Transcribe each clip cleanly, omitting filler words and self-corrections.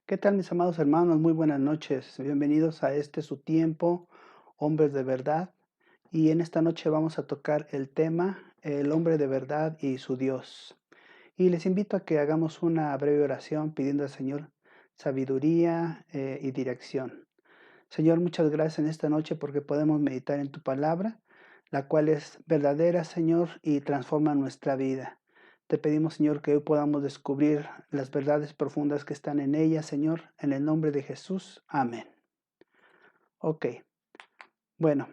¿Qué tal, mis amados hermanos? Muy buenas noches. Bienvenidos a este su tiempo, Hombres de Verdad. Y en esta noche vamos a tocar el tema, el hombre de verdad y su Dios. Y les invito a que hagamos una breve oración pidiendo al Señor sabiduría y dirección. Señor, muchas gracias en esta noche porque podemos meditar en tu palabra, la cual es verdadera, Señor, y transforma nuestra vida. Te pedimos, Señor, que hoy podamos descubrir las verdades profundas que están en ella, Señor, en el nombre de Jesús. Amén. Ok, bueno,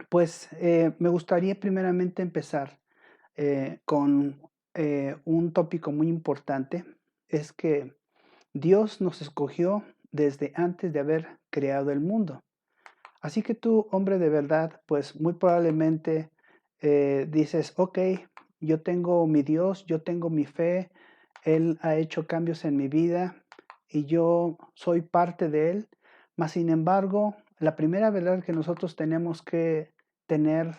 pues me gustaría primeramente empezar con un tópico muy importante. Es que Dios nos escogió desde antes de haber creado el mundo. Así que tú, hombre de verdad, pues muy probablemente dices, ok, yo tengo mi Dios, yo tengo mi fe, Él ha hecho cambios en mi vida y yo soy parte de Él. Mas, sin embargo, la primera verdad que nosotros tenemos que tener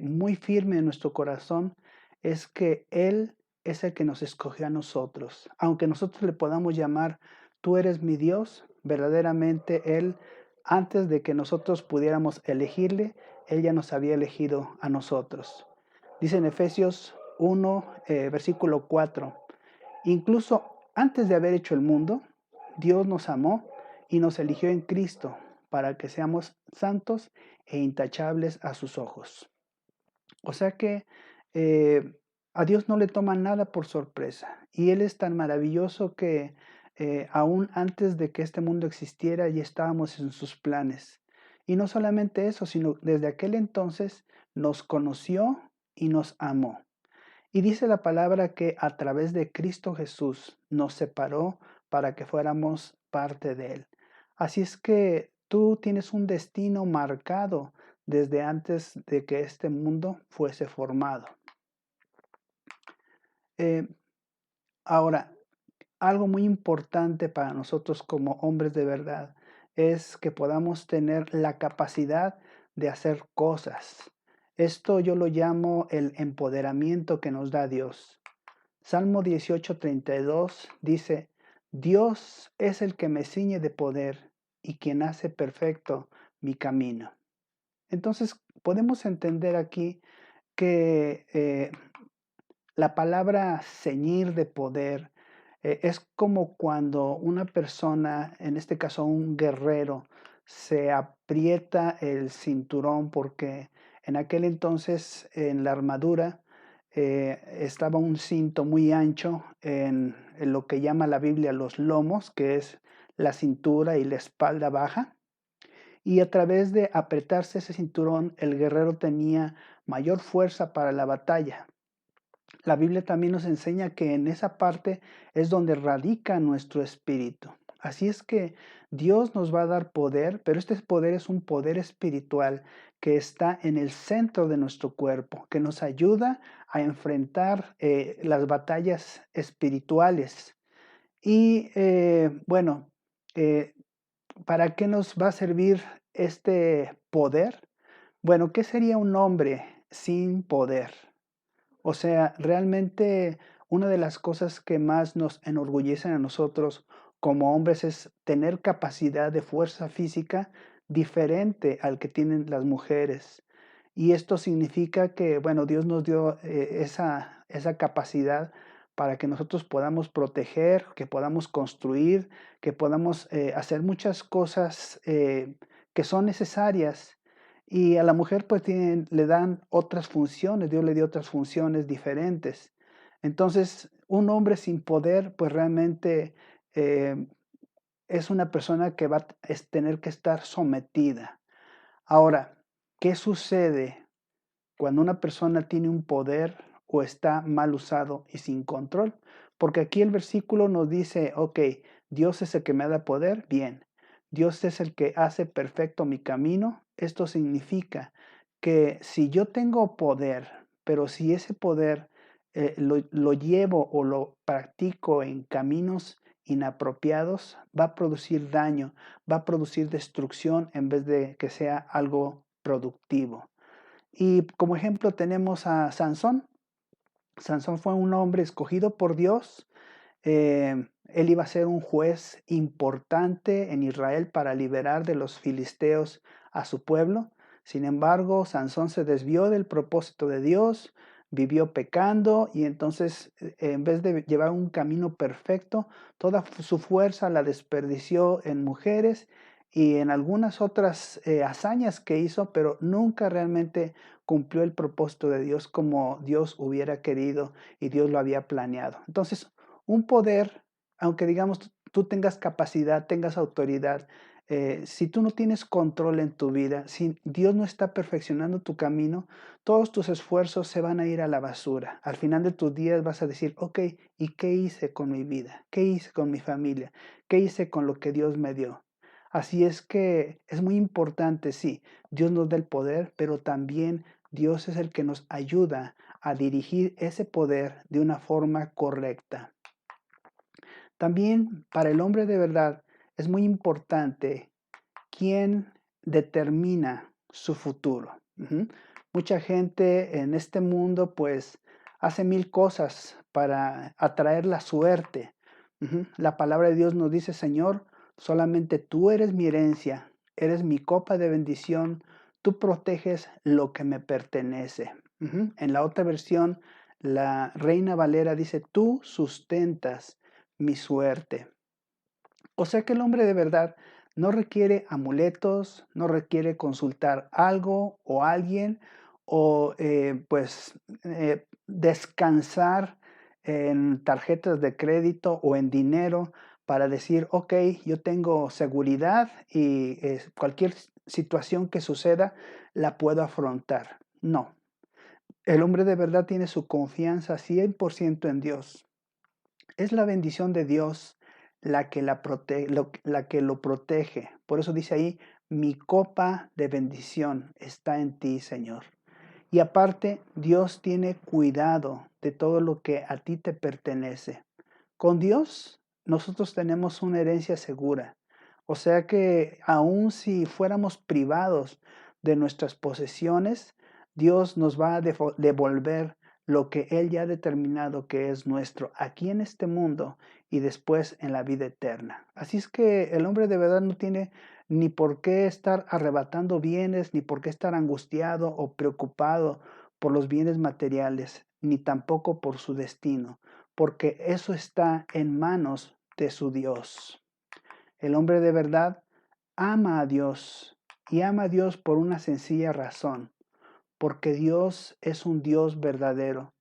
muy firme en nuestro corazón es que Él es el que nos escogió a nosotros. Aunque nosotros le podamos llamar, tú eres mi Dios, verdaderamente Él antes de que nosotros pudiéramos elegirle, Él ya nos había elegido a nosotros. Dice en Efesios 1, versículo 4, incluso antes de haber hecho el mundo, Dios nos amó y nos eligió en Cristo para que seamos santos e intachables a sus ojos. O sea que eh, a Dios no le toma nada por sorpresa y Él es tan maravilloso que aún antes de que este mundo existiera ya estábamos en sus planes. Y no solamente eso, sino desde aquel entonces nos conoció y nos amó. Y dice la palabra que a través de Cristo Jesús nos separó para que fuéramos parte de Él. Así es que tú tienes un destino marcado desde antes de que este mundo fuese formado. Eh, Ahora, algo muy importante para nosotros como hombres de verdad es que podamos tener la capacidad de hacer cosas. Esto yo lo llamo el empoderamiento que nos da Dios. Salmo 18:32 dice, Dios es el que me ciñe de poder y quien hace perfecto mi camino. Entonces, podemos entender aquí que la palabra ceñir de poder es como cuando una persona, en este caso un guerrero, se aprieta el cinturón porque en aquel entonces en la armadura estaba un cinto muy ancho en lo que llama la Biblia los lomos, que es la cintura y la espalda baja. Y a través de apretarse ese cinturón, el guerrero tenía mayor fuerza para la batalla. La Biblia también nos enseña que en esa parte es donde radica nuestro espíritu. Así es que Dios nos va a dar poder, pero este poder es un poder espiritual que está en el centro de nuestro cuerpo, que nos ayuda a enfrentar las batallas espirituales. Y bueno, eh, ¿para qué nos va a servir este poder? Bueno, ¿qué sería un hombre sin poder? O sea, realmente una de las cosas que más nos enorgullecen a nosotros como hombres es tener capacidad de fuerza física diferente al que tienen las mujeres. Y esto significa que, bueno, Dios nos dio esa capacidad para que nosotros podamos proteger, que podamos construir, que podamos hacer muchas cosas que son necesarias y a la mujer pues le dan otras funciones, Dios le dio otras funciones diferentes. Entonces, un hombre sin poder pues realmente eh, es una persona que va a tener que estar sometida. Ahora, ¿qué sucede cuando una persona tiene un poder o está mal usado y sin control? Porque aquí el versículo nos dice, ok, Dios es el que me da poder, bien. Dios es el que hace perfecto mi camino. Esto significa que si yo tengo poder, pero si ese poder lo llevo o lo practico en caminos inapropiados, va a producir daño, va a producir destrucción en vez de que sea algo productivo. Y como ejemplo tenemos a Sansón. Sansón fue un hombre escogido por Dios Él iba a ser un juez importante en Israel para liberar de los filisteos a su pueblo. Sin embargo, Sansón se desvió del propósito de Dios, vivió pecando y entonces en vez de llevar un camino perfecto, toda su fuerza la desperdició en mujeres y en algunas otras hazañas que hizo, pero nunca realmente cumplió el propósito de Dios como Dios hubiera querido y Dios lo había planeado. Entonces, un poder, aunque digamos tú tengas capacidad, tengas autoridad, si tú no tienes control en tu vida, si Dios no está perfeccionando tu camino, todos tus esfuerzos se van a ir a la basura. Al final de tus días vas a decir, ok, ¿y qué hice con mi vida? ¿Qué hice con mi familia? ¿Qué hice con lo que Dios me dio? Así es que es muy importante, sí, Dios nos da el poder, pero también Dios es el que nos ayuda a dirigir ese poder de una forma correcta. También para el hombre de verdad es muy importante quién determina su futuro. Mucha gente en este mundo pues hace mil cosas para atraer la suerte. La palabra de Dios nos dice, Señor, solamente tú eres mi herencia, eres mi copa de bendición, tú proteges lo que me pertenece. En la otra versión, la Reina Valera dice, tú sustentas mi suerte. O sea que el hombre de verdad no requiere amuletos, no requiere consultar algo o alguien o descansar en tarjetas de crédito o en dinero para decir, ok, yo tengo seguridad y cualquier situación que suceda la puedo afrontar. No, el hombre de verdad tiene su confianza 100% en Dios. Es la bendición de Dios la que lo protege. Por eso dice ahí, mi copa de bendición está en ti, Señor. Y aparte, Dios tiene cuidado de todo lo que a ti te pertenece. Con Dios, nosotros tenemos una herencia segura. O sea que aun si fuéramos privados de nuestras posesiones, Dios nos va a devolver lo que Él ya ha determinado que es nuestro aquí en este mundo y después en la vida eterna. Así es que el hombre de verdad no tiene ni por qué estar arrebatando bienes, ni por qué estar angustiado o preocupado por los bienes materiales, ni tampoco por su destino, porque eso está en manos de su Dios. El hombre de verdad ama a Dios y ama a Dios por una sencilla razón, porque Dios es un Dios verdadero.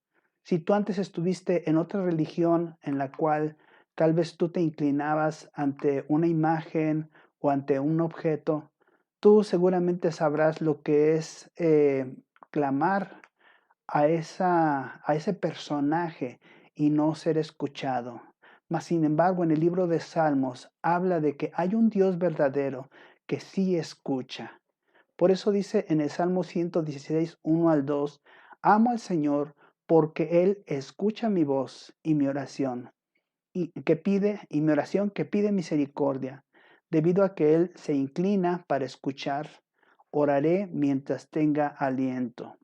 Si tú antes estuviste en otra religión en la cual tal vez tú te inclinabas ante una imagen o ante un objeto, tú seguramente sabrás lo que es clamar a ese personaje y no ser escuchado. Mas, sin embargo, en el libro de Salmos habla de que hay un Dios verdadero que sí escucha. Por eso dice en el Salmo 116, 1 al 2, amo al Señor porque Él escucha mi voz y mi oración, y mi oración que pide misericordia. Debido a que Él se inclina para escuchar, oraré mientras tenga aliento.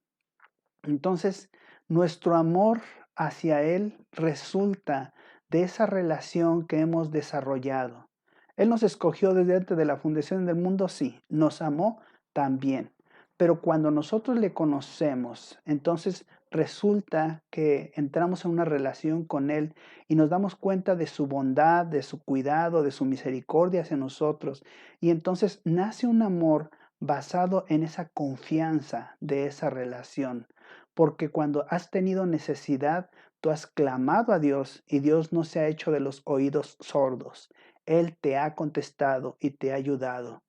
Entonces, nuestro amor hacia Él resulta de esa relación que hemos desarrollado. Él nos escogió desde antes de la fundación del mundo, sí, nos amó también. Pero cuando nosotros le conocemos, entonces resulta que entramos en una relación con Él y nos damos cuenta de su bondad, de su cuidado, de su misericordia hacia nosotros. Y entonces nace un amor basado en esa confianza de esa relación. Porque cuando has tenido necesidad, tú has clamado a Dios y Dios no se ha hecho de los oídos sordos. Él te ha contestado y te ha ayudado.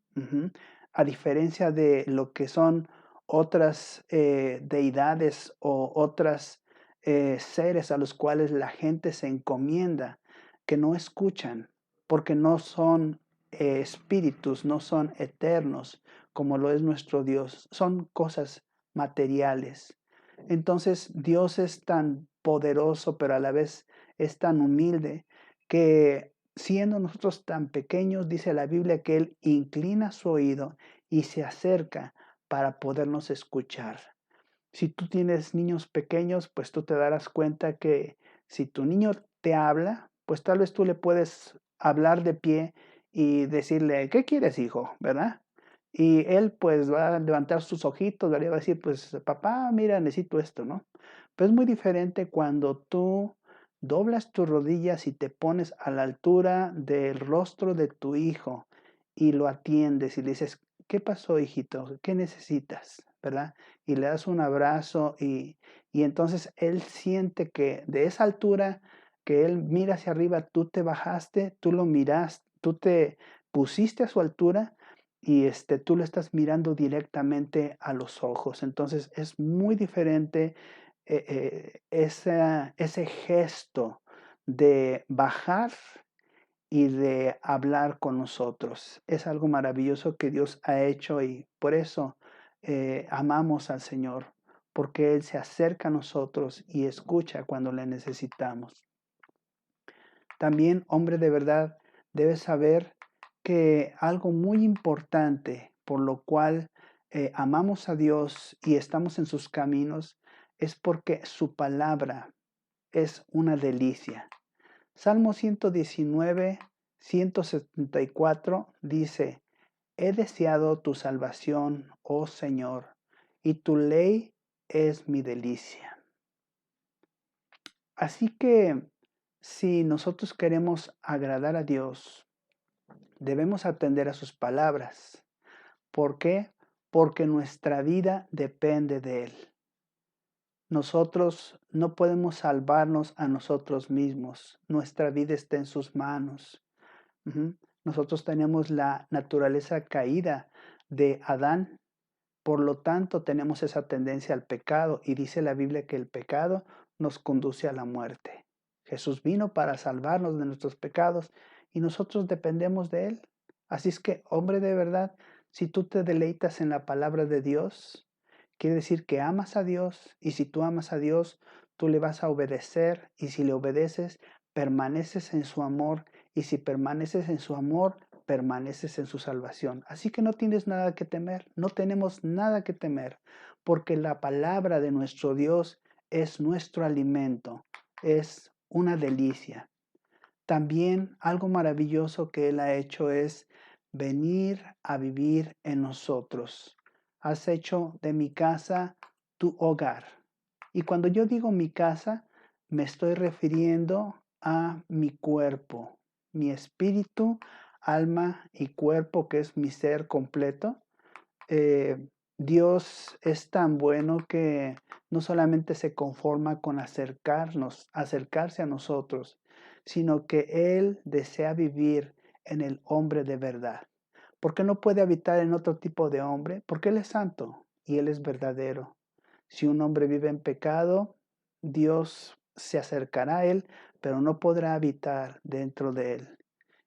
A diferencia de lo que son otras deidades o otras seres a los cuales la gente se encomienda, que no escuchan, porque no son espíritus, no son eternos, como lo es nuestro Dios. Son cosas materiales. Entonces Dios es tan poderoso, pero a la vez es tan humilde que siendo nosotros tan pequeños, dice la Biblia que Él inclina su oído y se acerca para podernos escuchar. Si tú tienes niños pequeños, pues tú te darás cuenta que si tu niño te habla, pues tal vez tú le puedes hablar de pie y decirle: "¿Qué quieres, hijo?", ¿verdad? Y él, pues, va a levantar sus ojitos, ¿verdad? Y va a decir: "Pues, papá, mira, necesito esto", ¿no? Pero es muy diferente cuando tú doblas tus rodillas y te pones a la altura del rostro de tu hijo y lo atiendes y le dices: "¿Qué pasó, hijito? ¿Qué necesitas?", ¿verdad? Y le das un abrazo y entonces él siente que de esa altura que él mira hacia arriba, tú te bajaste, tú lo miras, tú te pusiste a su altura y, tú lo estás mirando directamente a los ojos. Entonces, es muy diferente, ese gesto de bajar y de hablar con nosotros. Es algo maravilloso que Dios ha hecho y por eso, amamos al Señor, porque Él se acerca a nosotros y escucha cuando le necesitamos. También, hombre de verdad, debes saber que algo muy importante por lo cual amamos a Dios y estamos en sus caminos es porque su palabra es una delicia. Salmo 119, 174 dice: He deseado tu salvación, oh Señor, y tu ley es mi delicia. Así que si nosotros queremos agradar a Dios, debemos atender a sus palabras. ¿Por qué? Porque nuestra vida depende de Él. Nosotros no podemos salvarnos a nosotros mismos. Nuestra vida está en sus manos. Ujú. Nosotros tenemos la naturaleza caída de Adán, por lo tanto tenemos esa tendencia al pecado y dice la Biblia que el pecado nos conduce a la muerte. Jesús vino para salvarnos de nuestros pecados y nosotros dependemos de Él. Así es que, hombre de verdad, si tú te deleitas en la palabra de Dios, quiere decir que amas a Dios y si tú amas a Dios, tú le vas a obedecer y si le obedeces, permaneces en su amor y si permaneces en su amor, permaneces en su salvación. Así que no tienes nada que temer, no tenemos nada que temer, porque la palabra de nuestro Dios es nuestro alimento, es una delicia. También algo maravilloso que Él ha hecho es venir a vivir en nosotros. Has hecho de mi casa tu hogar. Y cuando yo digo mi casa, me estoy refiriendo a mi cuerpo, mi espíritu, alma y cuerpo, que es mi ser completo. Eh, Dios es tan bueno que no solamente se conforma con acercarse a nosotros, sino que Él desea vivir en el hombre de verdad. ¿Por qué no puede habitar en otro tipo de hombre? Porque Él es santo y Él es verdadero. Si un hombre vive en pecado, Dios se acercará a Él, pero no podrá habitar dentro de Él.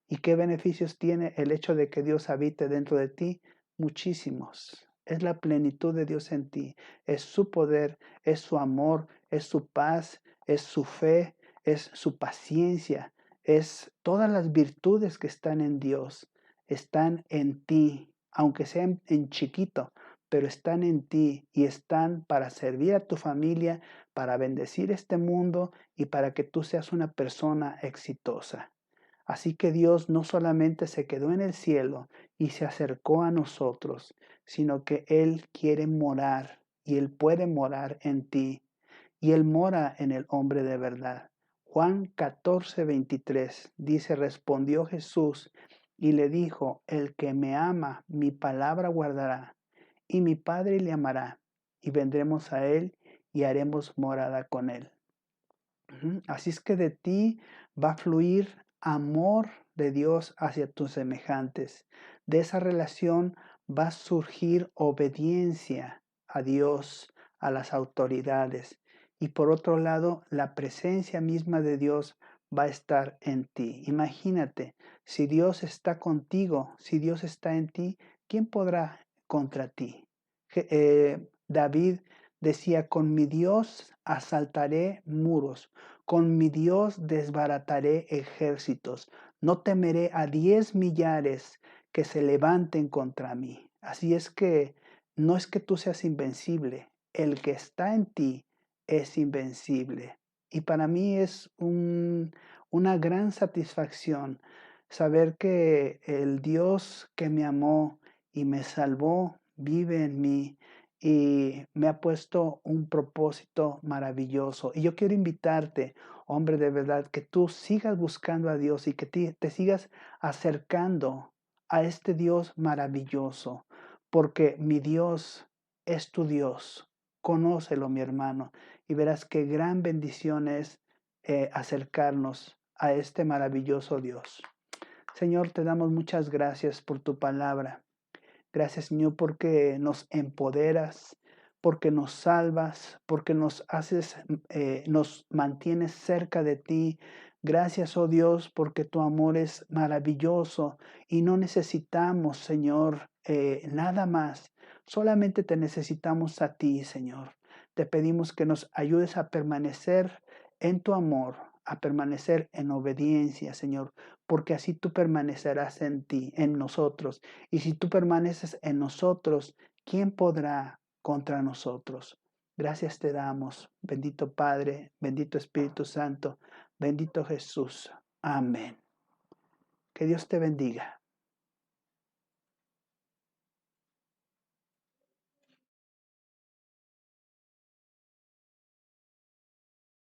¿Y qué beneficios tiene el hecho de que Dios habite dentro de ti? Muchísimos. Es la plenitud de Dios en ti. Es su poder, es su amor, es su paz, es su fe, es su paciencia, es todas las virtudes que están en Dios. Están en ti, aunque sean en chiquito, pero están en ti y están para servir a tu familia, para bendecir este mundo y para que tú seas una persona exitosa. Así que Dios no solamente se quedó en el cielo y se acercó a nosotros, sino que Él quiere morar y Él puede morar en ti y Él mora en el hombre de verdad. Juan 14:23 dice, respondió Jesús y le dijo, el que me ama, mi palabra guardará y mi Padre le amará y vendremos a Él y haremos morada con Él. Así es que de ti va a fluir amor de Dios hacia tus semejantes. De esa relación va a surgir obediencia a Dios, a las autoridades. Y por otro lado, la presencia misma de Dios va a estar en ti. Imagínate, si Dios está contigo, si Dios está en ti, ¿quién podrá contra ti? David decía, con mi Dios asaltaré muros, con mi Dios desbarataré ejércitos, no temeré a 10 millares que se levanten contra mí. Así es que no es que tú seas invencible, el que está en ti es invencible. Y para mí es una gran satisfacción saber que el Dios que me amó y me salvó vive en mí y me ha puesto un propósito maravilloso. Y yo quiero invitarte, hombre de verdad, que tú sigas buscando a Dios y que te sigas acercando a este Dios maravilloso, porque mi Dios es tu Dios. Conócelo, mi hermano, y verás qué gran bendición es acercarnos a este maravilloso Dios. Señor, te damos muchas gracias por tu palabra. Gracias, Señor, porque nos empoderas, porque nos salvas, porque nos haces, nos mantienes cerca de ti. Gracias, oh Dios, porque tu amor es maravilloso y no necesitamos, Señor, nada más. Solamente te necesitamos a ti, Señor. Te pedimos que nos ayudes a permanecer en tu amor, a permanecer en obediencia, Señor, porque así tú permanecerás en ti, en nosotros. Y si tú permaneces en nosotros, ¿quién podrá contra nosotros? Gracias te damos, bendito Padre, bendito Espíritu Santo, bendito Jesús. Amén. Que Dios te bendiga.